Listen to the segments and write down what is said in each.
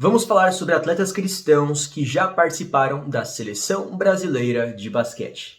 Vamos falar sobre atletas cristãos que já participaram da seleção brasileira de basquete.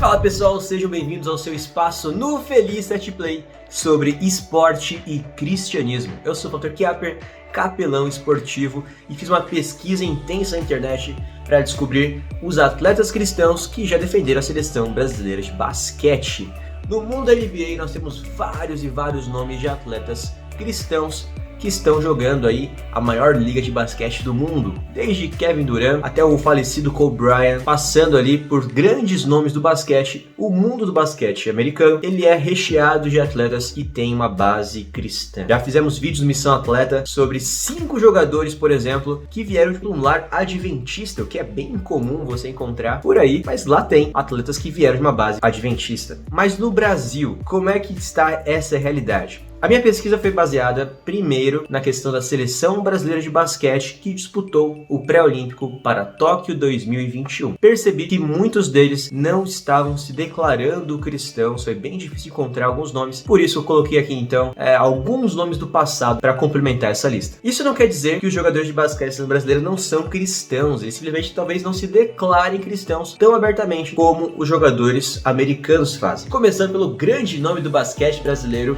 Fala pessoal, sejam bem-vindos ao seu espaço no Feliz Set Play sobre esporte e cristianismo. Eu sou o Dr. Kiaper, capelão esportivo, e fiz uma pesquisa intensa na internet para descobrir os atletas cristãos que já defenderam a seleção brasileira de basquete. No mundo da NBA nós temos vários nomes de atletas cristãos que estão jogando aí a maior liga de basquete do mundo, desde Kevin Durant até o falecido Kobe Bryant, passando ali por grandes nomes do basquete. O mundo do basquete americano, ele é recheado de atletas que têm uma base cristã. Já fizemos vídeos no Missão Atleta sobre 5 jogadores, por exemplo, que vieram de um lar adventista, o que é bem comum você encontrar por aí, mas lá tem atletas que vieram de uma base adventista. Mas no Brasil, como é que está essa realidade? A minha pesquisa foi baseada, primeiro, na questão da seleção brasileira de basquete que disputou o pré-olímpico para Tóquio 2021. Percebi que muitos deles não estavam se declarando cristãos, foi bem difícil encontrar alguns nomes, por isso eu coloquei aqui então alguns nomes do passado para complementar essa lista. Isso não quer dizer que os jogadores de basquete brasileiros não são cristãos, eles simplesmente talvez não se declarem cristãos tão abertamente como os jogadores americanos fazem. Começando pelo grande nome do basquete brasileiro.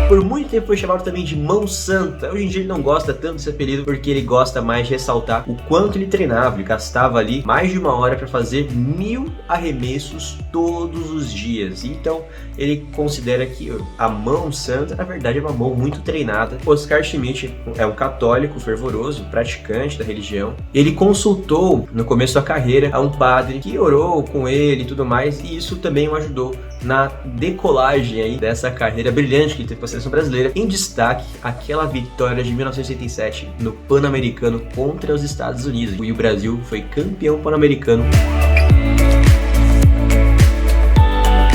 Por muito tempo foi chamado também de Mão Santa. Hoje em dia ele não gosta tanto desse apelido porque ele gosta mais de ressaltar o quanto ele treinava. Ele gastava ali mais de 1 hora para fazer 1000 arremessos todos os dias. Então ele considera que a Mão Santa, na verdade, é uma mão muito treinada. Oscar Schmidt é um católico fervoroso, praticante da religião. Ele consultou no começo da carreira a um padre que orou com ele e tudo mais, e isso também o ajudou na decolagem aí dessa carreira brilhante que ele teve com a seleção brasileira. Em destaque, aquela vitória de 1987 no Pan-Americano contra os Estados Unidos, e o Brasil foi campeão pan-americano.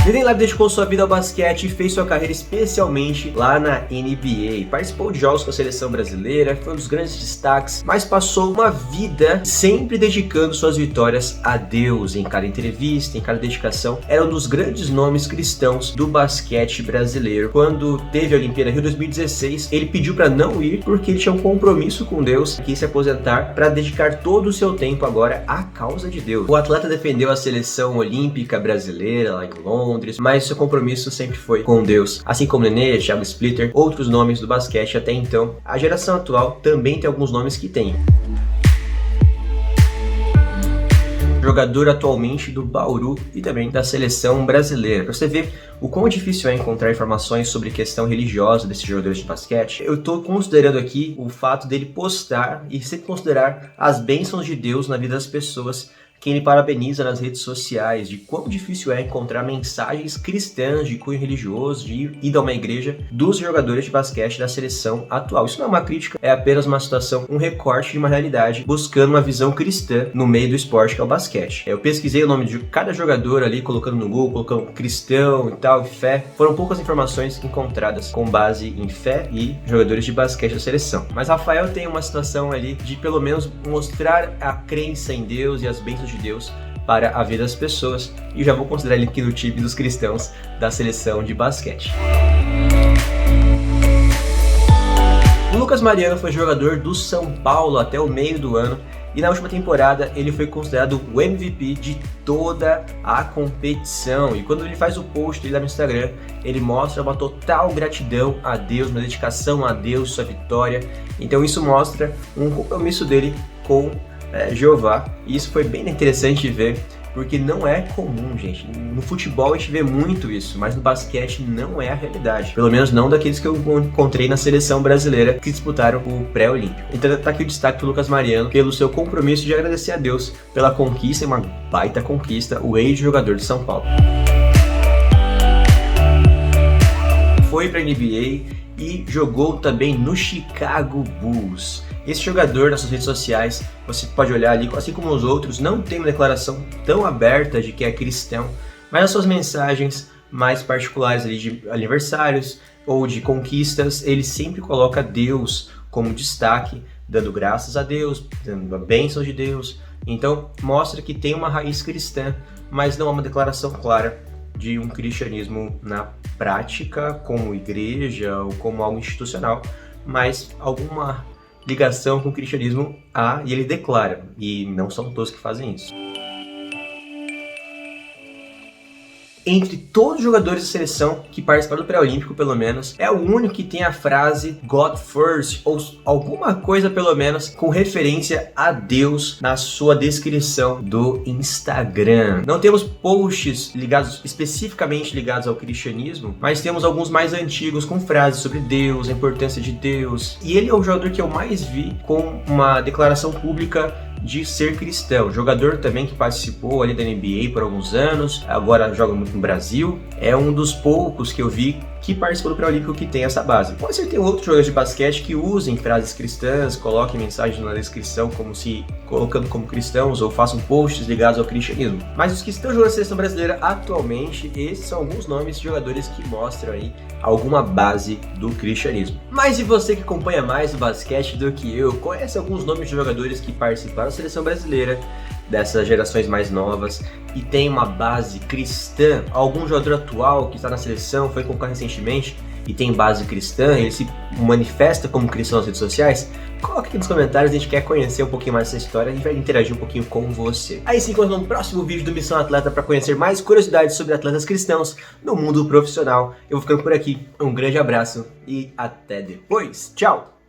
Neden Lab dedicou sua vida ao basquete e fez sua carreira especialmente lá na NBA. Participou de jogos com a seleção brasileira, foi um dos grandes destaques, mas passou uma vida sempre dedicando suas vitórias a Deus. Em cada entrevista, em cada dedicação, era um dos grandes nomes cristãos do basquete brasileiro. Quando teve a Olimpíada Rio 2016, ele pediu para não ir porque ele tinha um compromisso com Deus, quis se aposentar para dedicar todo o seu tempo agora à causa de Deus. O atleta defendeu a seleção olímpica brasileira lá em Londres, mas seu compromisso sempre foi com Deus. Assim como Nenê, Thiago Splitter, outros nomes do basquete até então. A geração atual também tem alguns nomes que tem. Jogador atualmente do Bauru e também da seleção brasileira. Para você ver o quão difícil é encontrar informações sobre questão religiosa desses jogadores de basquete, eu estou considerando aqui o fato dele postar e sempre considerar as bênçãos de Deus na vida das pessoas quem ele parabeniza nas redes sociais, de quão difícil é encontrar mensagens cristãs de cunho religioso, de ir a uma igreja, dos jogadores de basquete da seleção atual. Isso não é uma crítica, é apenas uma situação, um recorte de uma realidade, buscando uma visão cristã no meio do esporte que é o basquete. Eu pesquisei o nome de cada jogador ali, colocando no Google, colocando cristão e tal, fé. Foram poucas informações encontradas com base em fé e jogadores de basquete da seleção. Mas Rafael tem uma situação ali de pelo menos mostrar a crença em Deus e as bênçãos de Deus para a vida das pessoas, e já vou considerar ele aqui no time dos cristãos da seleção de basquete. O Lucas Mariano foi jogador do São Paulo até o meio do ano, e na última temporada ele foi considerado o MVP de toda a competição. E quando ele faz o post dele lá no Instagram, ele mostra uma total gratidão a Deus, uma dedicação a Deus, sua vitória. Então isso mostra um compromisso dele com Jeová, e isso foi bem interessante de ver, porque não é comum, gente. No futebol a gente vê muito isso, mas no basquete não é a realidade, pelo menos não daqueles que eu encontrei na seleção brasileira que disputaram o pré-olímpico. Então tá aqui o destaque do Lucas Mariano pelo seu compromisso de agradecer a Deus pela conquista, uma baita conquista, o ex-jogador de São Paulo. Foi pra NBA e jogou também no Chicago Bulls. Esse jogador nas suas redes sociais, você pode olhar ali, assim como os outros, não tem uma declaração tão aberta de que é cristão, mas as suas mensagens mais particulares ali de aniversários ou de conquistas, ele sempre coloca Deus como destaque, dando graças a Deus, dando a bênção de Deus. Então mostra que tem uma raiz cristã, mas não há uma declaração clara de um cristianismo na prática, como igreja ou como algo institucional, mas alguma ligação com o cristianismo há, e ele declara, e não são todos que fazem isso. Entre todos os jogadores da seleção que participaram do pré-olímpico, pelo menos, é o único que tem a frase God first, ou alguma coisa pelo menos com referência a Deus na sua descrição do Instagram. Não temos posts especificamente ligados ao cristianismo, mas temos alguns mais antigos com frases sobre Deus, a importância de Deus. E ele é o jogador que eu mais vi com uma declaração pública de ser cristão. Jogador também que participou ali da NBA por alguns anos, agora joga muito no Brasil. É um dos poucos que eu vi que participou do pré-olímpico que tem essa base. Pode ser que tenha outros jogadores de basquete que usem frases cristãs, coloquem mensagens na descrição como se colocando como cristãos ou façam posts ligados ao cristianismo. Mas os que estão jogando a seleção brasileira atualmente, esses são alguns nomes de jogadores que mostram aí alguma base do cristianismo. Mas e você que acompanha mais o basquete do que eu, conhece alguns nomes de jogadores que participaram da seleção brasileira, dessas gerações mais novas, e tem uma base cristã? Algum jogador atual que está na seleção, foi convocado recentemente e tem base cristã, ele se manifesta como cristão nas redes sociais? Coloque aqui nos comentários, a gente quer conhecer um pouquinho mais dessa história e vai interagir um pouquinho com você. Aí se encontra no próximo vídeo do Missão Atleta para conhecer mais curiosidades sobre atletas cristãos no mundo profissional. Eu vou ficando por aqui, um grande abraço e até depois. Tchau!